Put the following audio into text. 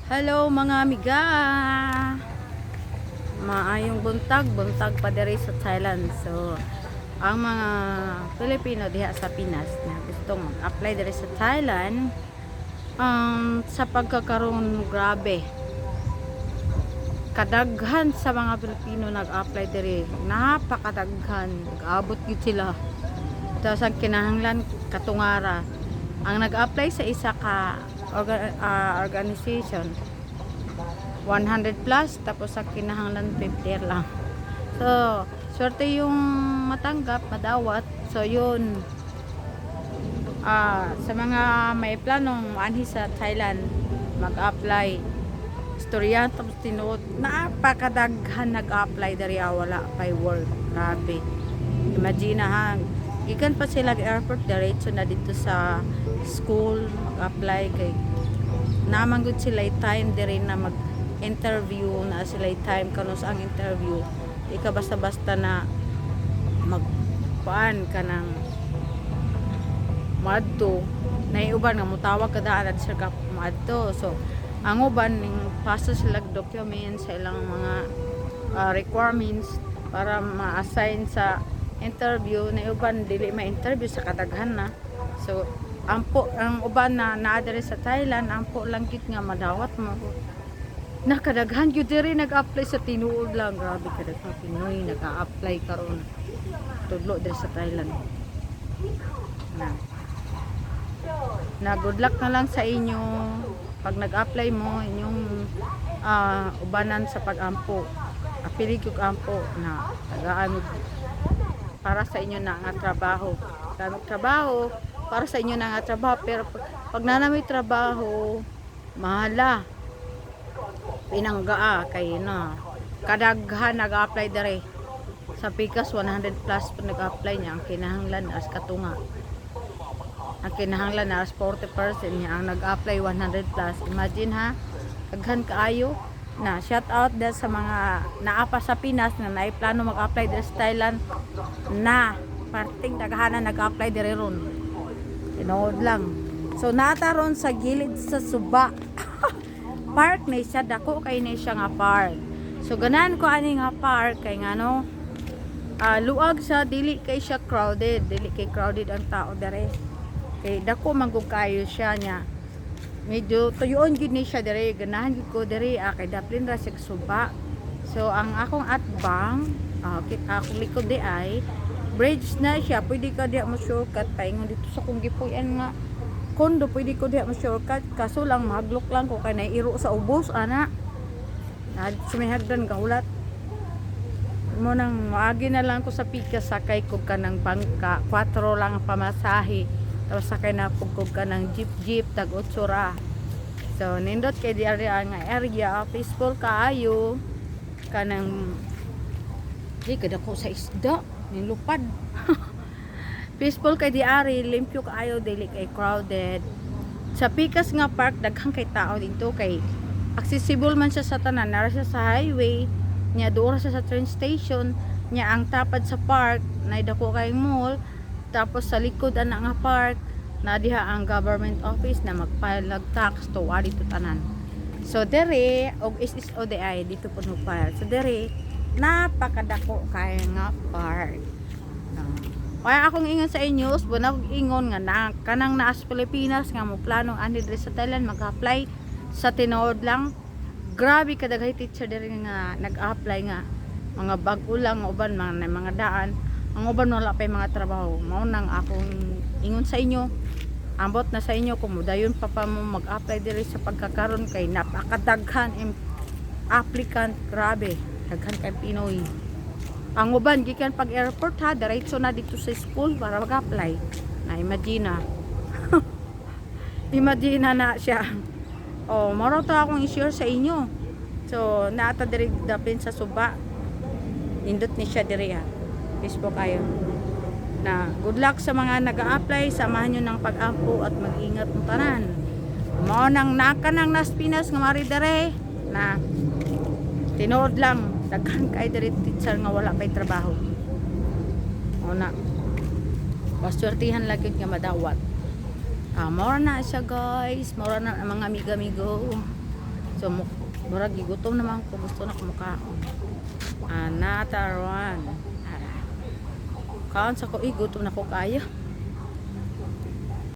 Hello mga amiga. Maayong buntag pa diri sa Thailand. So, ang mga Pilipino diha sa Pinas na gustong apply diri sa Thailand, sa pagkakaroon grabe. Kadaghan sa mga Pilipino nag-apply diri. Napakadaghan. Nag-abot gyud sila. Tapos ang kinahanglan katungara. Ang nag-apply sa isa ka organization 100 plus, tapos sa kinahanglan 50 lang. So swerte yung matanggap, madawat. So yun, sa mga may planong maanhi sa Thailand mag-apply, istorya tapos tinuod, napakadaghan nag-apply dari wala pay work. Grabe, imagine ha, gikan pa sila airport diretso na dito sa school mag-apply kay naman gud sila time diri na mag-interview na sila time kanos ang interview. Ika basta-basta na magpaan ka ng madto na uban nga mutawag ka daan at sila ka madto. So ang uban ning paso sila documents sa ilang mga requirements para ma-assign sa interview. Na uban dili ma-interview sa kadaghan na. So ang uban na naadere sa Thailand, ang po lang git nga madawat mo. Nakadaghan gyud diri nag-apply sa tinuod lang. Grabe kadaghan Pinoy nag-apply karon tudlo diri sa Thailand. Na good luck na lang sa inyo pag nag-apply mo inyong ubanan sa pag-ampo. Apili gyud ampo na tagaan para sa inyo na nga trabaho. Trabaho para sa inyo na nga trabaho, pero pag nanamay trabaho mahala pinanggaa kay na kadaghan nag-apply dere sa Pikas 100 plus pa nag-apply niya. Ang kinahanglan as katunga, ang kinahanglan na as 40% niya ang nag-apply 100 plus. Imagine ha, daghan kaayo na. Shout out dahil sa mga naapa sa Pinas na naiplano mag-apply dere sa Thailand na parting daghanan nag-apply dere ron. Tinood lang. So nataron sa gilid sa suba park na siya, dako kay na siya nga park. So ganan ko ani nga park kay ngano luag sa dili kay siya crowded, dili kay crowded ang tao dere. Kay dako manggug kayo siya nya. Medyo tuyon gid ni siya dere, ganahan gid ko dere kay daplin ra siya suba. So ang akong atbang akong likod di ay bridge na siya, pwede ka diya mo shortcut paingon dito sa kung gipuyan nga kondo, pwede ko diya mo shortcut, kaso lang maglok lang ko kay nairo sa ubos ana na sumihagdan kahulat mo nang maagi na lang ko sa Pikas, sakay ko ka ng bangka 4 lang ang pamasahe, tapos sakay na pugkog ka ng jeep tag 8 ra. So nindot kay di area nga area peaceful kaayo kanang di kada ko sa isda nilupad. Peaceful kay diari, limpyo kaayo, dili kay crowded. Sa Pikas nga park daghang kay tao dito kay accessible man siya sa tanan, nara siya sa highway nya, duora siya sa train station nya. Ang tapad sa park nay dako kay mall, tapos sa likod ana nga park na diha ang government office na mag-file ng tax to ari to tanan. So dere og SSODI dito po mag-file. So dere napakadako kay nga park. Kaya akong ingon sa inyo, bunag ingon nga na kanang naas Pilipinas nga mo planong ani diri sa Thailand mag-apply sa tinuod lang. Grabe kadaghay teacher diri nga nag-apply nga mga bag-o lang uban mga daan, ang uban wala pa mga trabaho. Mao nang akong ingon sa inyo, ambot na sa inyo kung dayon pa mo mag-apply diri sa pagkakaroon kay napakadaghan applicant. Grabe daghan kay Pinoy. Ang uban gikan pag airport ha, diretso na dito sa school para mag-apply. Na imagine imagine na siya. Oh, maro to akong i-share sa inyo. So naata diri dapin sa suba, indot ni siya diri ha. Facebook ayo na good luck sa mga nag-a-apply, samahan nyo ng pag-ampo at mag-ingat mo tanan. Mao nang naka ng nas Pinas nga mari dere na tinuod lang daghan kay diri teacher nga wala pay trabaho. O na paswertihan lagi nga madawat. Mora na siya guys, mora na mga amigo-amigo. So murag gigutom naman ko, gusto na kumukaon. Another one. Ara. Kaon sa ko, gutom na ko kaya.